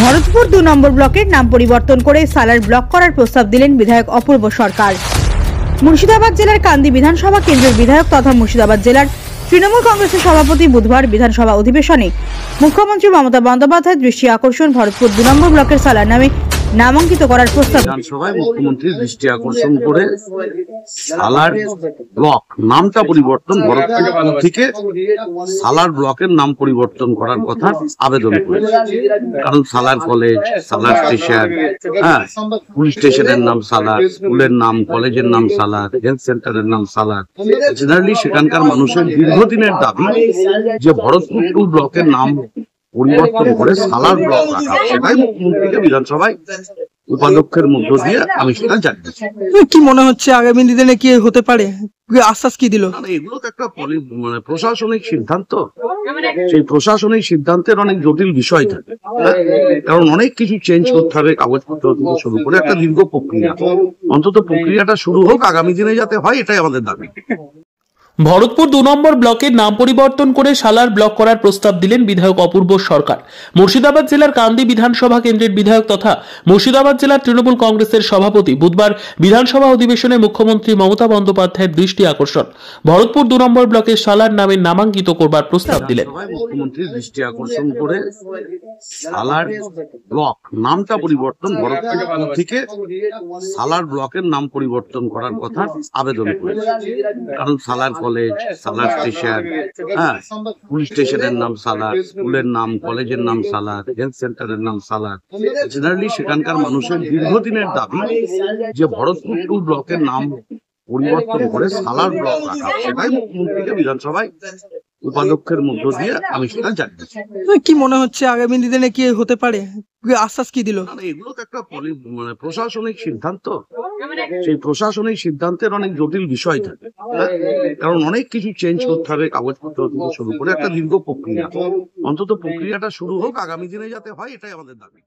ভরতপুর ২ নম্বর ব্লকের নাম পরিবর্তন করে সালার ব্লক করার প্রস্তাব দিলেন বিধায়ক অপূর্ব সরকার। মুর্শিদাবাদ জেলার কান্দি বিধানসভা কেন্দ্রের বিধায়ক তথা মুর্শিদাবাদ জেলার তৃণমূল কংগ্রেসের সভাপতি বুধবার বিধানসভা অধিবেশনে মুখ্যমন্ত্রী মমতা বন্দ্যোপাধ্যায়ের দৃষ্টি আকর্ষণ ভরতপুর ২ নম্বর ব্লকের সালার নামে নামাঙ্কিত করার প্রস্তাব। বিধানসভায় মুখ্যমন্ত্রীর দৃষ্টি আকর্ষণ করে সালার ব্লক নামটা পরিবর্তন ভরতপুর থেকে সালার ব্লকের নাম পরিবর্তন করার কথা আবেদন করেছে। কারণ সালার কলেজ, সালার স্টেশন, পুলিশ স্টেশনের নাম সালার, স্কুলের নাম, কলেজের নাম সালার, হেলথ সেন্টারের নাম সালার। জেনারেলি সেখানকার মানুষের দীর্ঘদিনের দাবি যে ভরতপুর 2 ব্লকের নাম পরিবর্তন করে সালার ব্লক রাখা। সেটাই মুখ্যমন্ত্রীকে বিধানসভায় উপাধ্যক্ষের মধ্য দিয়ে আমি সেটা জানিয়েছি। কি মনে হচ্ছে আগামী দিনে কি হতে পারে, আশ্বাস কি দিল? এগুলো তো একটা প্রশাসনিক সিদ্ধান্ত। সেই প্রশাসনিক সিদ্ধান্তের অনেক জটিল বিষয় থাকে, কারণ অনেক কিছু চেঞ্জ করতে হবে, কাগজপত্র থেকে শুরু করে একটা দীর্ঘ প্রক্রিয়া। অন্তত প্রক্রিয়াটা শুরু হোক, আগামী দিনে যাতে হয়, এটাই আমাদের দাবি। ভরতপুর 2 নম্বর ব্লকের নাম পরিবর্তন করে সালার ব্লক করার প্রস্তাব দিলেন বিধায়ক অপূর্ব সরকার। মুর্শিদাবাদ জেলার কান্দি বিধানসভা কেন্দ্রের বিধায়ক তথা মুর্শিদাবাদ জেলার তৃণমূল কংগ্রেসের সভাপতি বুধবার বিধানসভা অধিবেশনে মুখ্যমন্ত্রী মমতা বন্দ্যোপাধ্যায়ের দৃষ্টি আকর্ষণ ভরতপুর 2 নম্বর ব্লকের সালার নামে নামাঙ্কিত করবার প্রস্তাব দিলেন। মুখ্যমন্ত্রীর দৃষ্টি আকর্ষণ করে সালার ব্লক নামটা পরিবর্তন ভরতপুর থেকে সালার ব্লকের নাম পরিবর্তন করার কথা আবেদন করেছে। কারণ সালার কলেজ, সালার স্টেশন, পুলিশ স্টেশনের নাম সালার, স্কুলের নাম, কলেজের নাম সালার, হেলথ সেন্টারের নাম সালার। জেনারেলি সেখানকার মানুষের দীর্ঘদিনের দাবি যে ভরতপুর 2 ব্লকের নাম পরিবর্তন করে সালার ব্লক রাখা। সেটাই মুখ্যমন্ত্রীকে বিধানসভায় উপাধ্যক্ষের মধ্য দিয়ে আমি সেটা জানিয়েছি। কি মনে হচ্ছে আগামী দিনে কি হতে পারে, আশ্বাস কি দিল? এগুলো তো একটা প্রশাসনিক সিদ্ধান্ত। সেই প্রশাসনিক সিদ্ধান্তের অনেক জটিল বিষয় থাকে, কারণ অনেক কিছু চেঞ্জ করতে হবে, কাগজপত্র থেকে শুরু করে একটা দীর্ঘ প্রক্রিয়া। অন্তত প্রক্রিয়াটা শুরু হোক, আগামী দিনে যাতে হয়, এটাই আমাদের দাবি।